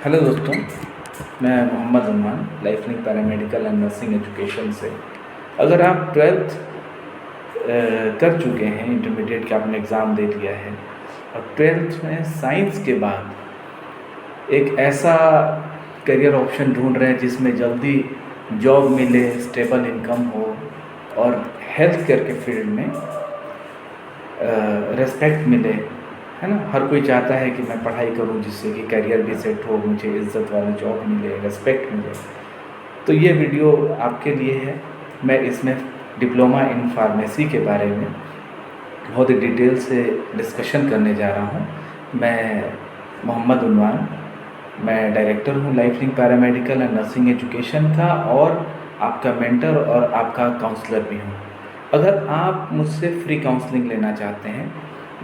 Hello दोस्तों, मैं मोहम्मद उन्मान Lifelink paramedical and nursing education से। अगर आप ट्वेल्थ कर चुके हैं, इंटरमीडिएट का आपने एग्ज़ाम दे लिया है और ट्वेल्थ में साइंस के बाद एक ऐसा करियर ऑप्शन ढूंढ रहे हैं जिसमें जल्दी जॉब मिले, स्टेबल इनकम हो और हेल्थ केयर के फील्ड में रेस्पेक्ट मिले, है ना। हर कोई चाहता है कि मैं पढ़ाई करूं जिससे कि करियर भी सेट हो, मुझे इज़्ज़त वाली जॉब मिले, रेस्पेक्ट मिले। तो ये वीडियो आपके लिए है। मैं इसमें डिप्लोमा इन फार्मेसी के बारे में बहुत ही डिटेल से डिस्कशन करने जा रहा हूँ। मैं मोहम्मद उन्मान, मैं डायरेक्टर हूँ लाइफलिंक पैरामेडिकल एंड नर्सिंग एजुकेशन का और आपका मेंटर और आपका काउंसलर भी हूँ। अगर आप मुझसे फ्री काउंसलिंग लेना चाहते हैं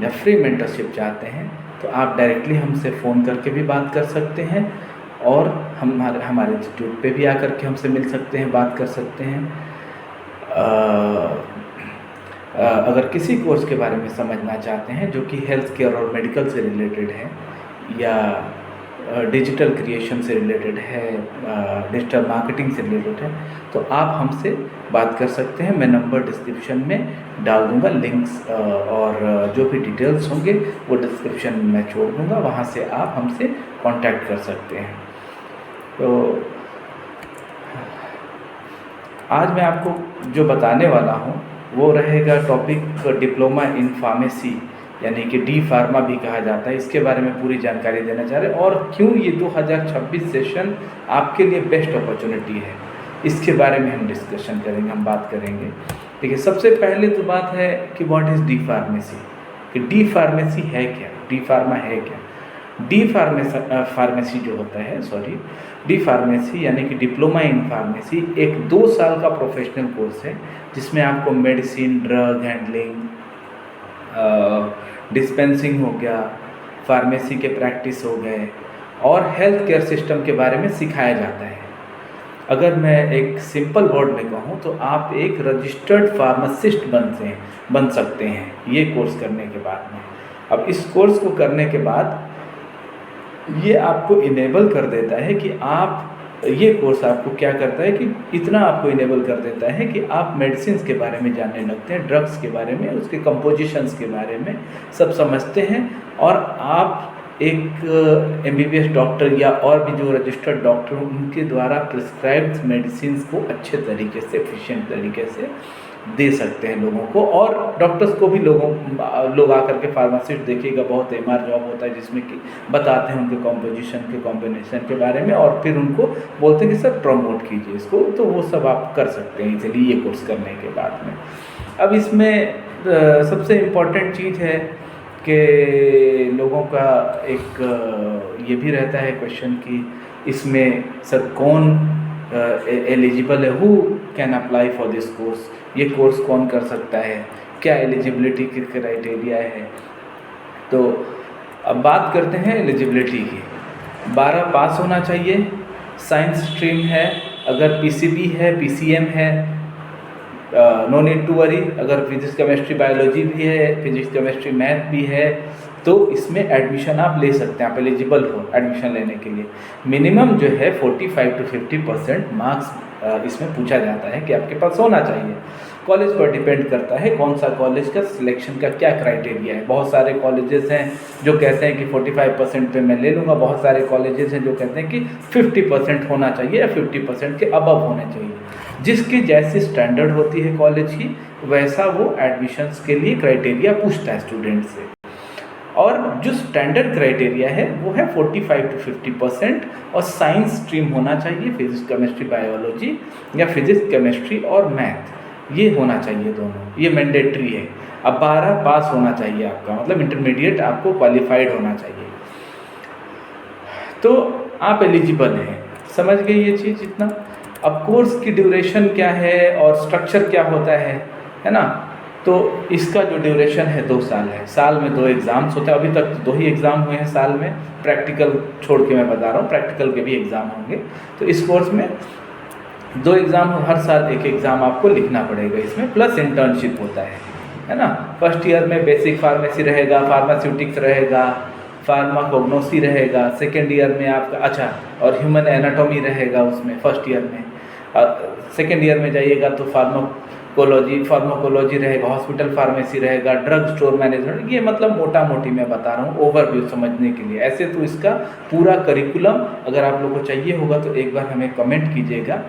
या फ्री मेंटरशिप चाहते हैं तो आप डायरेक्टली हमसे फ़ोन करके भी बात कर सकते हैं और हमारे इंस्टीट्यूट पे भी आकर के हमसे मिल सकते हैं, बात कर सकते हैं। अगर किसी कोर्स के बारे में समझना चाहते हैं जो कि हेल्थ केयर और मेडिकल से रिलेटेड है या डिजिटल क्रिएशन से रिलेटेड है, डिजिटल मार्केटिंग से रिलेटेड है, तो आप हमसे बात कर सकते हैं। मैं नंबर डिस्क्रिप्शन में डाल दूंगा, लिंक्स और जो भी डिटेल्स होंगे वो डिस्क्रिप्शन में छोड़ दूंगा, वहाँ से आप हमसे कांटेक्ट कर सकते हैं। तो आज मैं आपको जो बताने वाला हूँ वो रहेगा टॉपिक डिप्लोमा इन फार्मेसी, यानी कि डी फार्मा भी कहा जाता है। इसके बारे में पूरी जानकारी देना चाह रहे हैं और क्यों ये 2026 सेशन आपके लिए बेस्ट अपॉर्चुनिटी है, इसके बारे में हम डिस्कशन करेंगे, हम बात करेंगे। ठीक है, सबसे पहले तो बात है कि व्हाट इज़ डी फार्मेसी, कि डी फार्मेसी है क्या, डी फार्मा है क्या। डी फार्मेसी जो होता है, डी फार्मेसी यानी कि डिप्लोमा इन फार्मेसी एक 2 साल का प्रोफेशनल कोर्स है जिसमें आपको मेडिसिन, ड्रग हैंडलिंग, डिस्पेंसिंग हो गया, फार्मेसी के प्रैक्टिस हो गए और हेल्थ केयर सिस्टम के बारे में सिखाया जाता है। अगर मैं एक सिंपल वर्ड में कहूँ तो आप एक रजिस्टर्ड फार्मासिस्ट बन सकते हैं ये कोर्स करने के बाद में। अब इस कोर्स को करने के बाद ये आपको इनेबल कर देता है कि आप, ये कोर्स आपको क्या करता है कि इतना आपको इनेबल कर देता है कि आप मेडिसिन के बारे में जानने लगते हैं, ड्रग्स के बारे में, उसके कंपोजिशंस के बारे में सब समझते हैं और आप एक MBBS डॉक्टर या और भी जो रजिस्टर्ड डॉक्टर हैं उनके द्वारा प्रिस्क्राइब्ड मेडिसिन को अच्छे तरीके से, एफिशिएंट तरीके से दे सकते हैं लोगों को। और डॉक्टर्स को भी लोग आकर के फार्मासिस्ट देखिएगा, बहुत MR जॉब होता है जिसमें कि बताते हैं उनके कॉम्पोजिशन के, कॉम्बिनेशन के बारे में और फिर उनको बोलते हैं कि सर प्रमोट कीजिए इसको, तो वो सब आप कर सकते हैं इसीलिए ये कोर्स करने के बाद में। अब इसमें सबसे इम्पॉर्टेंट चीज़ है कि लोगों का एक ये भी रहता है क्वेश्चन कि इसमें सर कौन एलिजिबल है, who can apply for this course, ये कोर्स कौन कर सकता है, क्या एलिजिबिलिटी के क्राइटेरिया है। तो अब बात करते हैं एलिजिबिलिटी की। 12 पास होना चाहिए, साइंस स्ट्रीम है, अगर PCB है, PCM है, नो नीड टू वरी। अगर फिजिक्स केमिस्ट्री बायोलॉजी भी है, फिजिक्स केमिस्ट्री मैथ भी है तो इसमें एडमिशन आप ले सकते हैं, आप एलिजिबल हो एडमिशन लेने के लिए। मिनिमम जो है 45 to 50% मार्क्स इसमें पूछा जाता है कि आपके पास होना चाहिए। कॉलेज पर डिपेंड करता है कौन सा कॉलेज का सिलेक्शन का क्या क्राइटेरिया है। बहुत सारे कॉलेजेस हैं जो कहते हैं कि 45% पे मैं ले लूँगा, बहुत सारे कॉलेजेस हैं जो कहते हैं कि 50% होना चाहिए या 50% के अबव होने चाहिए। जिसकी जैसी स्टैंडर्ड होती है कॉलेज की वैसा वो एडमिशन्स के लिए क्राइटेरिया पूछता है स्टूडेंट से। और जो स्टैंडर्ड क्राइटेरिया है वो है 45 to 50% और साइंस स्ट्रीम होना चाहिए, फिजिक्स केमिस्ट्री बायोलॉजी या फिजिक्स केमिस्ट्री और मैथ, ये होना चाहिए दोनों, ये मैंडेटरी है। अब 12 पास होना चाहिए आपका, मतलब इंटरमीडिएट आपको क्वालिफाइड होना चाहिए, तो आप एलिजिबल हैं। समझ गए ये चीज़ इतना। अब कोर्स की ड्यूरेशन क्या है और स्ट्रक्चर क्या होता है ना। तो इसका जो ड्यूरेशन है 2 साल है, साल में 2 एग्ज़ाम्स होते हैं। अभी तक 2 ही एग्ज़ाम हुए हैं साल में, प्रैक्टिकल छोड़ के मैं बता रहा हूँ, प्रैक्टिकल के भी एग्ज़ाम होंगे। तो इस कोर्स में 2 एग्ज़ाम, हर साल एक एग्ज़ाम आपको लिखना पड़ेगा इसमें, प्लस इंटर्नशिप होता है ना। फर्स्ट ईयर में बेसिक फार्मेसी रहेगा, फार्मास्यूटिक्स रहेगा, फार्माकोग्नोसी रहेगा, सेकेंड ईयर में आपका अच्छा, और ह्यूमन एनाटॉमी रहेगा उसमें फर्स्ट ईयर में। सेकेंड ईयर में जाइएगा तो फार्माकोलॉजी रहेगा, हॉस्पिटल फार्मेसी रहेगा, ड्रग स्टोर मैनेजमेंट। ये मतलब मोटा मोटी मैं बता रहा हूँ ओवरव्यू समझने के लिए। ऐसे तो इसका पूरा करिकुलम अगर आप लोगों को चाहिए होगा तो एक बार हमें कमेंट कीजिएगा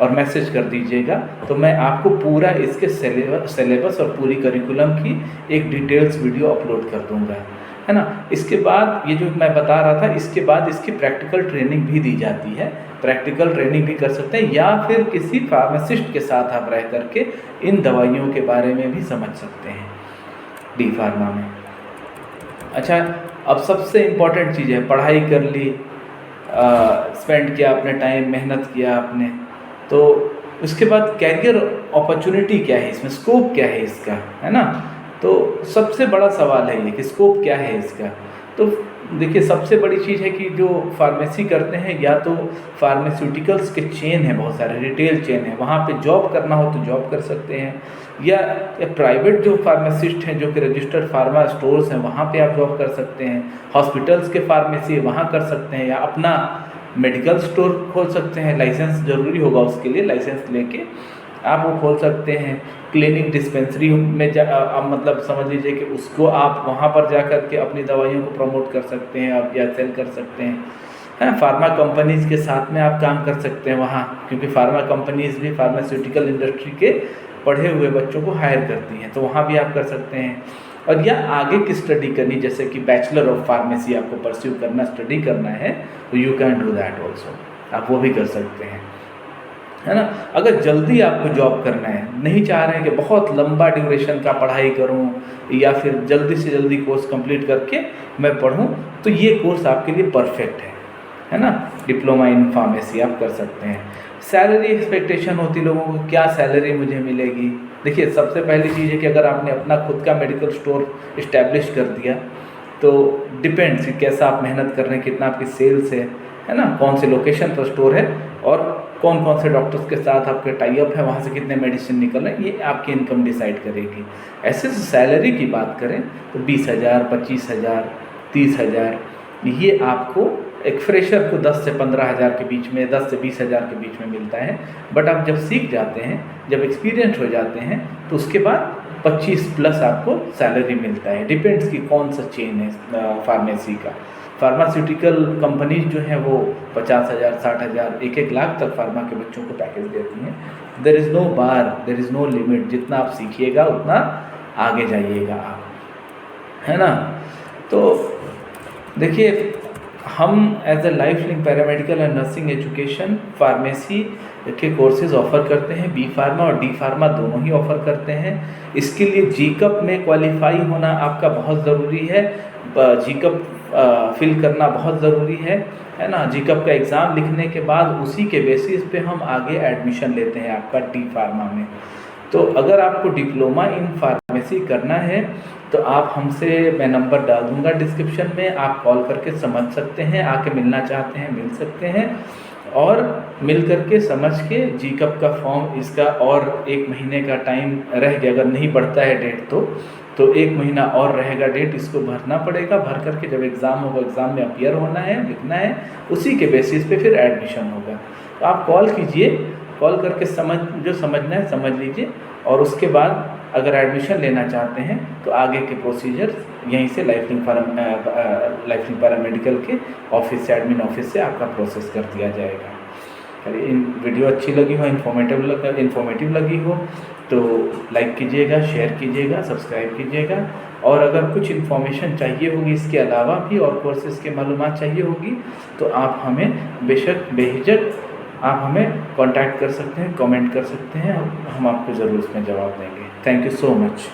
और मैसेज कर दीजिएगा, तो मैं आपको पूरा इसके सिलेबस और पूरी करिकुलम की एक डिटेल्स वीडियो अपलोड कर दूंगा, है ना। इसके बाद ये जो मैं बता रहा था, इसके बाद इसकी प्रैक्टिकल ट्रेनिंग भी दी जाती है। प्रैक्टिकल ट्रेनिंग भी कर सकते हैं या फिर किसी फार्मासिस्ट के साथ आप रह करके इन दवाइयों के बारे में भी समझ सकते हैं डी फार्मा में। अच्छा, अब सबसे इम्पॉर्टेंट चीज़ है, पढ़ाई कर ली, स्पेंड किया आपने टाइम, मेहनत किया आपने, तो उसके बाद कैरियर अपॉर्चुनिटी क्या है इसमें, स्कोप क्या है इसका, है ना। तो सबसे बड़ा सवाल है ये कि स्कोप क्या है इसका। तो देखिए, सबसे बड़ी चीज़ है कि जो फार्मेसी करते हैं, या तो फार्मास्यूटिकल्स के चेन है, बहुत सारे रिटेल चेन है, वहाँ पे जॉब करना हो तो जॉब कर सकते हैं, या प्राइवेट जो फार्मासिस्ट हैं जो कि रजिस्टर्ड फार्मा स्टोर्स हैं वहाँ पे आप जॉब कर सकते हैं, हॉस्पिटल्स के फार्मेसी है वहाँ कर सकते हैं, या अपना मेडिकल स्टोर खोल सकते हैं। लाइसेंस ज़रूरी होगा उसके लिए, लाइसेंस लेके आप वो खोल सकते हैं। क्लिनिक डिस्पेंसरी में मतलब समझ लीजिए कि उसको आप वहाँ पर जा कर के अपनी दवाइयों को प्रमोट कर सकते हैं आप, या सेल कर सकते हैं। फार्मा कंपनीज़ के साथ में आप काम कर सकते हैं वहाँ, क्योंकि फार्मा कंपनीज़ भी फार्मास्यूटिकल इंडस्ट्री के पढ़े हुए बच्चों को हायर करती हैं, तो वहाँ भी आप कर सकते हैं। और या आगे की स्टडी करनी, जैसे कि बैचलर ऑफ फार्मेसी आपको परस्यू करना, स्टडी करना है, तो you can do that also, आप वो भी कर सकते हैं, है ना। अगर जल्दी आपको जॉब करना है, नहीं चाह रहे हैं कि बहुत लंबा ड्यूरेशन का पढ़ाई करूं, या फिर जल्दी से जल्दी कोर्स कंप्लीट करके मैं पढ़ूं, तो ये कोर्स आपके लिए परफेक्ट है ना। डिप्लोमा इन फार्मेसी आप कर सकते हैं। सैलरी एक्सपेक्टेशन होती लोगों को, क्या सैलरी मुझे मिलेगी। देखिए, सबसे पहली चीज़ है कि अगर आपने अपना खुद का मेडिकल स्टोर इस्टेब्लिश कर दिया, तो डिपेंड्स कि कैसा आप मेहनत कर रहे हैं, कितना आपकी सेल्स है ना, कौन से लोकेशन पर स्टोर है, और कौन कौन से डॉक्टर्स के साथ आपके टाई अप है, वहाँ से कितने मेडिसिन निकल रहे हैं, ये आपकी इनकम डिसाइड करेगी। ऐसे सैलरी की बात करें तो 20,000, 25,000, 30,000, ये आपको एक फ्रेशर को 10 से 15,000 के बीच में, 10 से 20,000 के बीच में मिलता है। बट आप जब सीख जाते हैं, जब एक्सपीरियंस हो जाते हैं, तो उसके बाद 25 प्लस आपको सैलरी मिलता है। डिपेंड्स कि कौन सा चेन है फार्मेसी का। फार्मास्यूटिकल कंपनीज जो हैं वो 50,000, 60,000, 1-1 लाख तक फार्मा के बच्चों को पैकेज देती हैं। There is no bar, there is no limit, जितना आप सीखिएगा उतना आगे जाइएगा आप, है ना। तो देखिए, हम as a Life Link paramedical and nursing education pharmacy के कोर्सेज ऑफ़र करते हैं। बी फार्मा और डी फार्मा दोनों ही ऑफ़र करते हैं। इसके लिए जीकअप में क्वालिफाई होना आपका बहुत ज़रूरी है, जीकअप फिल करना बहुत ज़रूरी है ना। जीकअप का एग्ज़ाम लिखने के बाद उसी के बेसिस पे हम आगे एडमिशन लेते हैं आपका डी फार्मा में। तो अगर आपको डिप्लोमा इन फार्मेसी करना है तो आप हमसे, मैं नंबर डाल दूंगा डिस्क्रिप्शन में, आप कॉल करके समझ सकते हैं, आके मिलना चाहते हैं मिल सकते हैं, और मिल करके समझ के जीकअप का फॉर्म, इसका और 1 महीने का टाइम रह गया, अगर नहीं बढ़ता है डेट तो 1 महीना और रहेगा डेट, इसको भरना पड़ेगा। भर करके जब एग्ज़ाम होगा, एग्ज़ाम में अपीयर होना है, लिखना है, उसी के बेसिस पे फिर एडमिशन होगा। तो आप कॉल कीजिए, कॉल करके समझना है समझ लीजिए, और उसके बाद अगर एडमिशन लेना चाहते हैं तो आगे के प्रोसीजर यहीं से लाइफ लिंक पैरामेडिकल के ऑफिस से, एडमिन ऑफिस से आपका प्रोसेस कर दिया जाएगा। अगर इन वीडियो अच्छी लगी हो, इन्फॉर्मेटिव लगी हो, तो लाइक कीजिएगा, शेयर कीजिएगा, सब्सक्राइब कीजिएगा। और अगर कुछ इन्फॉर्मेशन चाहिए होगी इसके अलावा भी, और कोर्सेज़ के मालूमात चाहिए होगी, तो आप हमें बेहिचक आप हमें कांटेक्ट कर सकते हैं, कमेंट कर सकते हैं, हम आपको ज़रूर उसमें जवाब देंगे। Thank you so much.